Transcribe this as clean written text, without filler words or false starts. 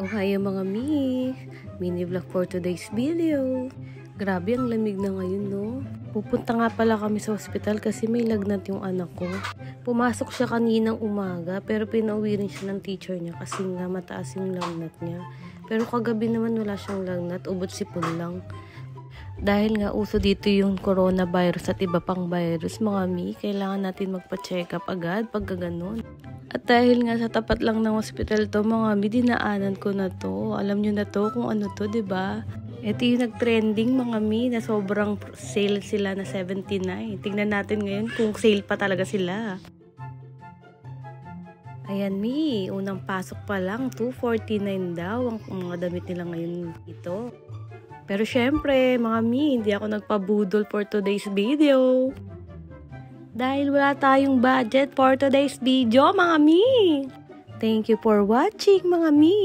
Ohayo mga mi! Mini vlog for today's video. Grabe ang lamig na ngayon, no? Pupunta nga pala kami sa ospital kasi may lagnat yung anak ko. Pumasok siya kaninang umaga pero pinauwi rin siya ng teacher niya kasi nga mataas yung lagnat niya. Pero kagabi naman wala siyang lagnat, ubot sipon lang. Dahil nga uso dito yung coronavirus at iba pang virus, mga mi, kailangan natin magpa-check up agad pag gano'n. At dahil nga sa tapat lang ng hospital to, mga mi, dinaanan ko na to. Alam nyo na to kung ano to, diba? Ito yung nag-trending, mga mi, na sobrang sale sila na 79. Tingnan natin ngayon kung sale pa talaga sila. Ayan mi, unang pasok pa lang, 249 daw ang mga damit nila ngayon dito. Pero syempre, mga mi, hindi ako nagpabudol for today's video. Dahil wala tayong budget for today's video, mga mi. Thank you for watching, mga mi.